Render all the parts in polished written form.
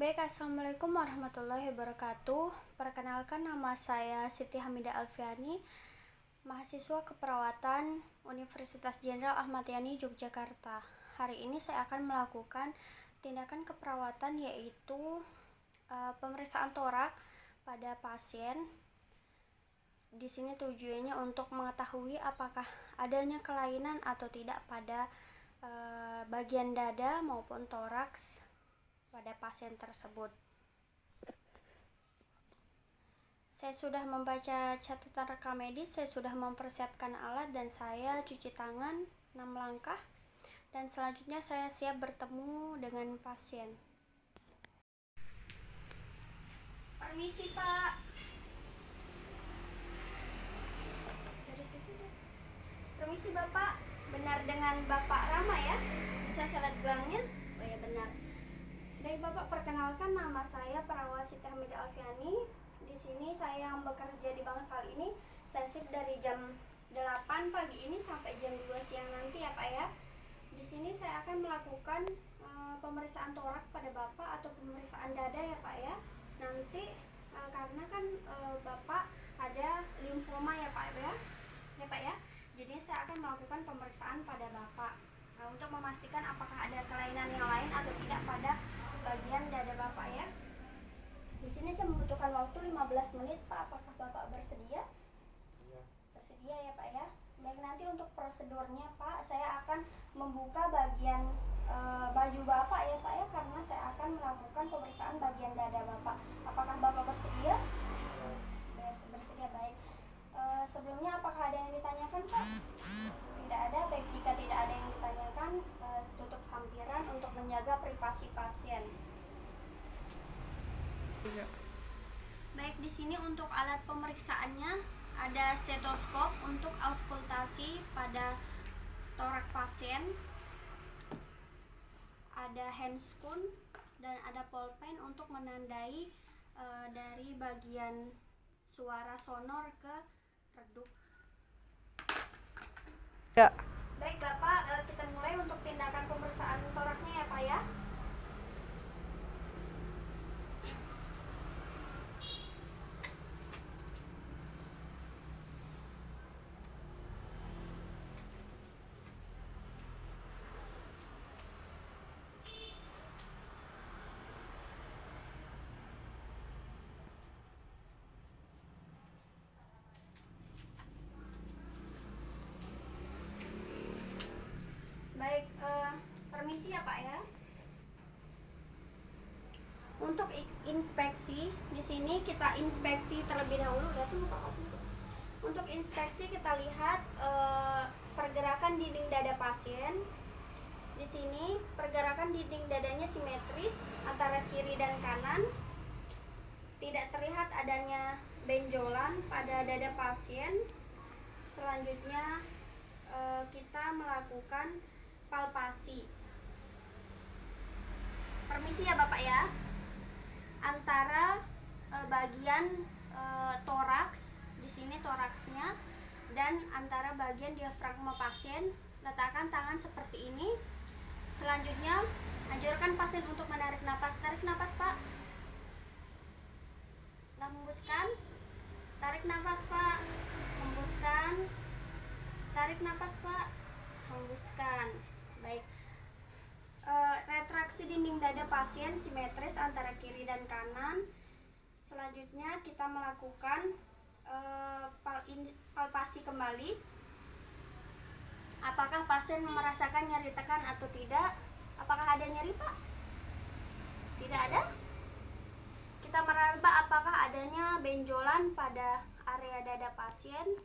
Baik, assalamualaikum warahmatullahi wabarakatuh. Perkenalkan, nama saya Siti Hamidah Alfiani, mahasiswa keperawatan Universitas Jenderal Ahmad Yani Yogyakarta. Hari ini saya akan melakukan tindakan keperawatan, yaitu pemeriksaan torak pada pasien. Di sini tujuannya untuk mengetahui apakah adanya kelainan atau tidak pada bagian dada maupun toraks pada pasien tersebut. Saya sudah membaca catatan rekam medis, saya sudah mempersiapkan alat, dan saya cuci tangan 6 langkah, dan selanjutnya saya siap bertemu dengan pasien. Permisi, Pak. Dari situ deh. Permisi, Bapak. Benar dengan Bapak Rama ya? Bisa saya lihat gelangnya? Oh ya, benar. Baik, Bapak, perkenalkan, nama saya perawat Siti Hamidah Alfiani. Di sini saya yang bekerja di Bangsal ini. Saya shift dari jam 8 pagi ini sampai jam 2 siang nanti ya, Pak ya. Di sini saya akan melakukan pemeriksaan torak pada Bapak atau pemeriksaan dada ya, Pak ya. Nanti karena kan Bapak ada limfoma ya, Pak ya. Ya, Pak ya. Jadi saya akan melakukan pemeriksaan pada Bapak untuk memastikan apakah ada kelainan yang lain atau tidak pada bagian dada Bapak ya. Di sini saya membutuhkan waktu 15 menit, Pak. Apakah Bapak bersedia? Iya. Bersedia ya, Pak ya. Baik, nanti untuk prosedurnya, Pak, saya akan membuka bagian baju Bapak ya, Pak ya, karena saya akan melakukan pemeriksaan bagian dada Bapak. Apakah Bapak bersedia? Iya. Bersedia, baik. Sebelumnya apakah ada yang ditanyakan, Pak? Tidak ada. Baik, jika tidak ada yang ditanyakan, tutup sampiran untuk menjaga privasi pasien. Iya. Baik, di sini untuk alat pemeriksaannya ada stetoskop untuk auskultasi pada torak pasien, ada handscoon, dan ada pulpen untuk menandai dari bagian suara sonor ke redup. Ya. Baik, Bapak, kita mulai untuk tindakan pemeriksaan toraknya ya, Pak ya. Baik, permisi ya, Pak ya. Untuk inspeksi, di sini kita inspeksi terlebih dahulu. Untuk inspeksi kita lihat pergerakan dinding dada pasien. Di sini pergerakan dinding dadanya simetris antara kiri dan kanan. Tidak terlihat adanya benjolan pada dada pasien. Selanjutnya kita melakukan palpasi. Permisi ya, Bapak ya. Antara bagian toraks, di sini toraksnya, dan antara bagian diafragma pasien, letakkan tangan seperti ini. Selanjutnya anjurkan pasien untuk menarik napas. Tarik napas, Pak. Hembuskan. Tarik napas, Pak. Hembuskan. Tarik napas, Pak. Hembuskan. Baik. Retraksi dinding dada pasien simetris antara kiri dan kanan. Selanjutnya kita melakukan palpasi kembali. Apakah pasien merasakan nyeri tekan atau tidak? Apakah ada nyeri, Pak? Tidak ada. Kita meraba apakah adanya benjolan pada area dada pasien.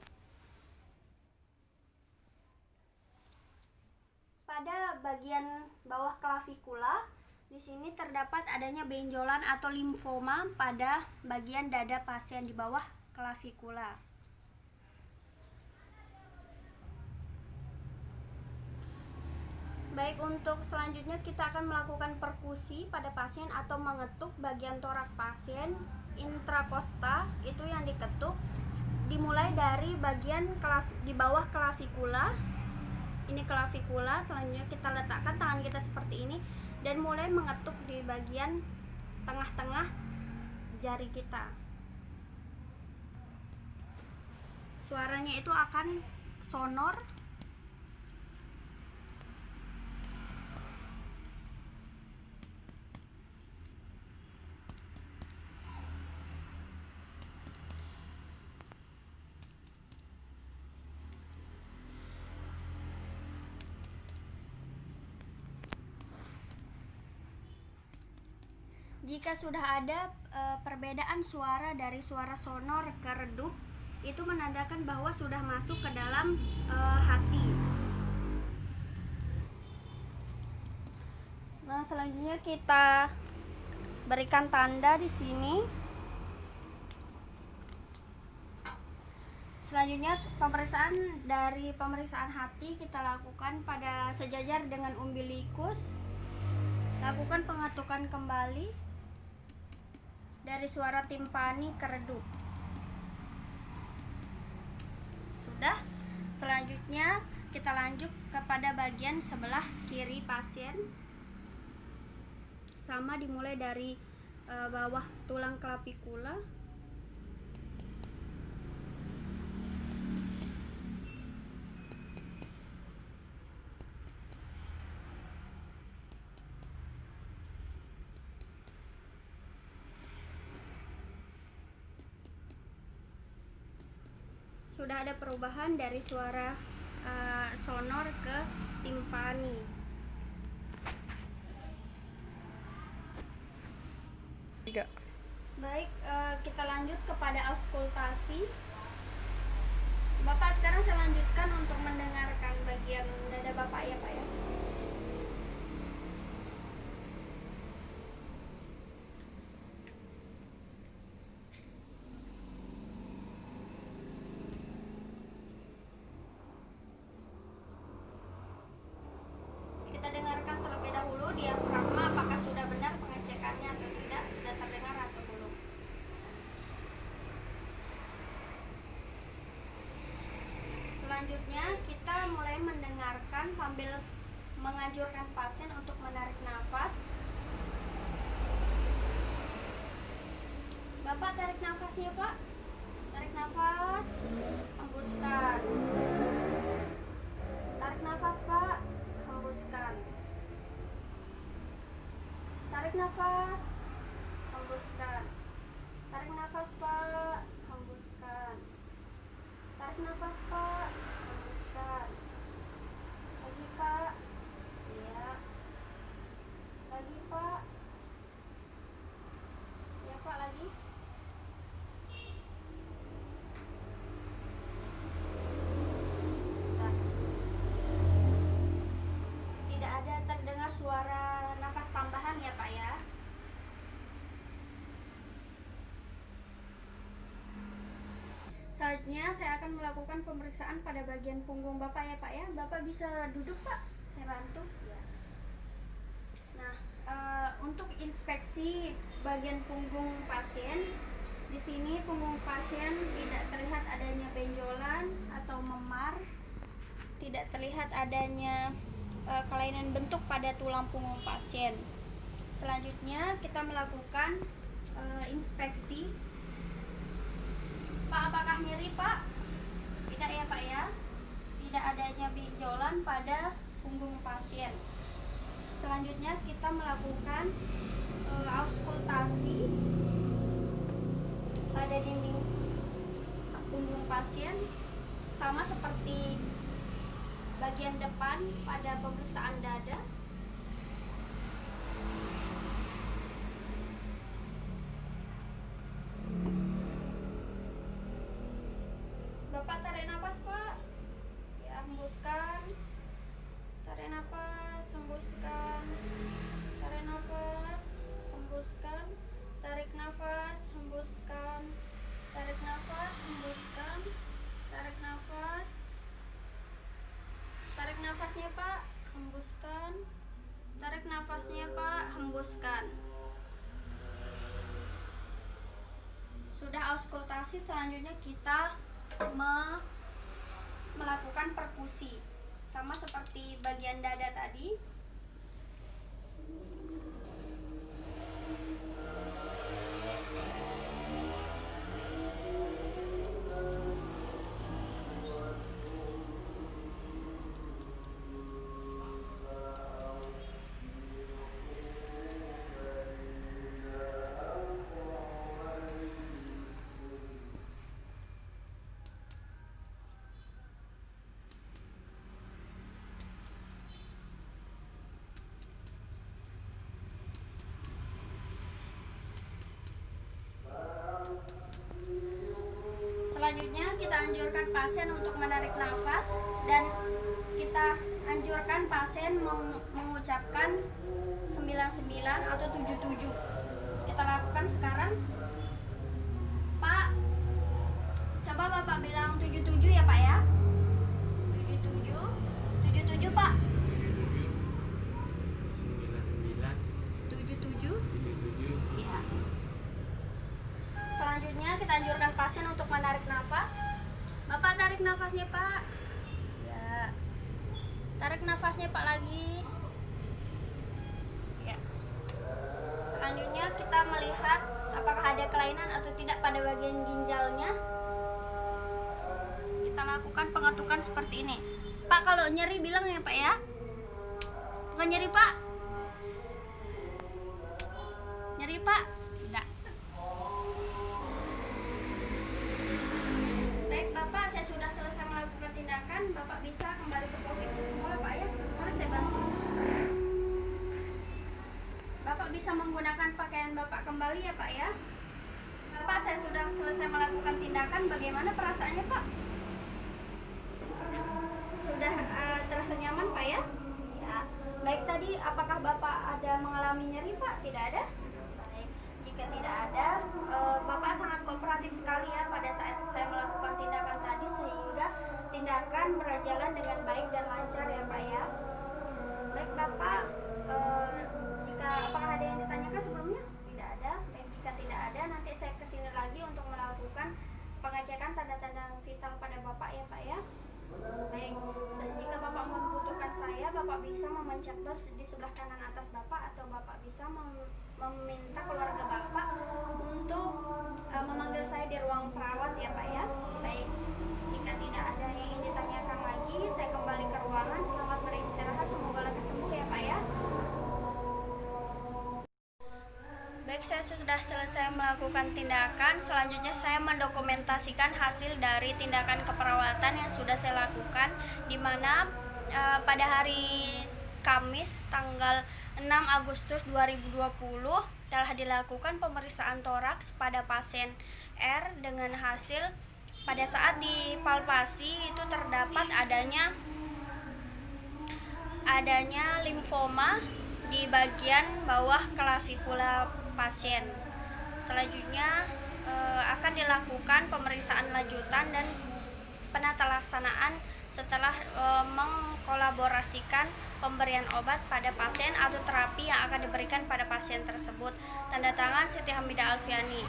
Pada bagian bawah klavikula, di sini terdapat adanya benjolan atau limfoma pada bagian dada pasien di bawah klavikula. Baik, untuk selanjutnya kita akan melakukan perkusi pada pasien atau mengetuk bagian torak pasien. Intrakosta itu yang diketuk, dimulai dari bagian di bawah klavikula. Ini klavikula. Selanjutnya kita letakkan tangan kita seperti ini dan mulai mengetuk di bagian tengah-tengah jari kita. Suaranya itu akan sonor. Jika sudah ada perbedaan suara dari suara sonor ke redup, itu menandakan bahwa sudah masuk ke dalam hati. Nah, selanjutnya kita berikan tanda di sini. Selanjutnya pemeriksaan hati kita lakukan pada sejajar dengan umbilikus. Lakukan pengatukan kembali dari suara timpani ke redup. Sudah. Selanjutnya kita lanjut kepada bagian sebelah kiri pasien. Sama, dimulai dari bawah tulang clavicula. Sudah ada perubahan dari suara sonor ke timpani. Baik, kita lanjut kepada auskultasi. Bapak, sekarang saya lanjutkan untuk mendengarkan bagian dada Bapak ya Pak ya. Kita dengarkan terlebih dahulu diafragma apakah sudah benar pengecekannya atau tidak, sudah terdengar atau belum. Selanjutnya kita mulai mendengarkan sambil menganjurkan pasien untuk menarik nafas. Bapak, tarik nafasnya Pak. Tarik nafas, hembuskan. Tarik nafas Pak, hembuskan. Tarik nafas, hembuskan. Tarik nafas Pak, hembuskan. Tarik nafas Pak, hembuskan. Lagi Pak. Ya. Lagi Pak. Ya Pak, lagi. Nah. Tidak ada terdengar suara nafas tambahan ya Pak ya. Selanjutnya saya akan melakukan pemeriksaan pada bagian punggung Bapak ya Pak ya. Bapak bisa duduk Pak, saya bantu. Ya. Nah, untuk inspeksi bagian punggung pasien, di sini punggung pasien tidak terlihat adanya benjolan atau memar, tidak terlihat adanya kelainan bentuk pada tulang punggung pasien. Selanjutnya kita melakukan inspeksi. Pak, apakah nyeri Pak? Tidak ya Pak ya. Tidak adanya benjolan pada punggung pasien. Selanjutnya kita melakukan auskultasi pada dinding punggung pasien, sama seperti bagian depan pada pemeriksaan dada. Bapak tarik nafas Pak. Ya, hembuskan. Tarik nafas, hembuskan. Tarik nafas, hembuskan. Tarik nafas, hembuskan. Tarik nafas, hembuskan. Tarik nafas. Tarik nafasnya Pak, hembuskan. Tarik nafasnya Pak, hembuskan. Sudah auskultasi, selanjutnya kita melakukan perkusi, sama seperti bagian dada tadi. Selanjutnya kita anjurkan pasien untuk menarik nafas dan kita anjurkan pasien mengucapkan 99 atau 77. Kita lakukan sekarang. Pak, coba Bapak bilang 77 ya Pak ya. 77, 77 Pak. 77. Ya. Selanjutnya kita anjurkan pasien untuk menarik nafas. Bapak tarik nafasnya Pak. Ya. Tarik nafasnya Pak lagi. Ya. Selanjutnya kita melihat apakah ada kelainan atau tidak pada bagian ginjalnya. Kita lakukan pengetukan seperti ini. Pak, kalau nyeri bilang ya Pak ya. Bukan nyeri Pak. Nyeri Pak? Tidak. Baik Bapak, saya sudah selesai melakukan tindakan. Bapak bisa kembali ke posisi semula Pak ya. Mari saya bantu. Bapak bisa menggunakan pakaian Bapak kembali ya Pak ya. Bapak, saya sudah selesai melakukan tindakan. Bagaimana perasaannya Pak? Sudah terasa nyaman Pak ya? Ya. Baik, tadi apakah Bapak ada mengalami nyeri Pak? Tidak ada? Baik. Jika tidak ada, Bapak sangat kooperatif sekali ya pada saat saya melakukan tindakan tadi, sehingga tindakan berjalan dengan baik dan lancar ya Pak ya. Baik Bapak, apakah ada yang ditanyakan sebelumnya? Tidak ada. Baik, jika tidak ada, nanti saya kesini lagi untuk melakukan pengecekan tanda-tanda vital pada Bapak ya Pak ya. Baik, jika Bapak membutuhkan saya, Bapak bisa memencet bel di sebelah kanan atas Bapak, atau Bapak bisa meminta keluarga Bapak untuk memanggil saya di ruang perawat ya Pak ya. Baik, jika tidak ada yang ingin ditanyakan lagi, saya kembali ke ruangan. Selamat beristirahat, semoga lekas sembuh ya Pak ya. Baik, saya sudah selesai melakukan tindakan. Selanjutnya saya mendokumentasikan hasil dari tindakan keperawatan yang sudah saya lakukan, di mana pada hari Kamis tanggal 6 Agustus 2020 telah dilakukan pemeriksaan toraks pada pasien R dengan hasil pada saat dipalpasi itu terdapat adanya limfoma di bagian bawah klavikula pasien. Selanjutnya akan dilakukan pemeriksaan lanjutan dan penata laksanaan setelah mengkolaborasikan pemberian obat pada pasien atau terapi yang akan diberikan pada pasien tersebut. Tanda tangan Siti Hamidah Alfiani.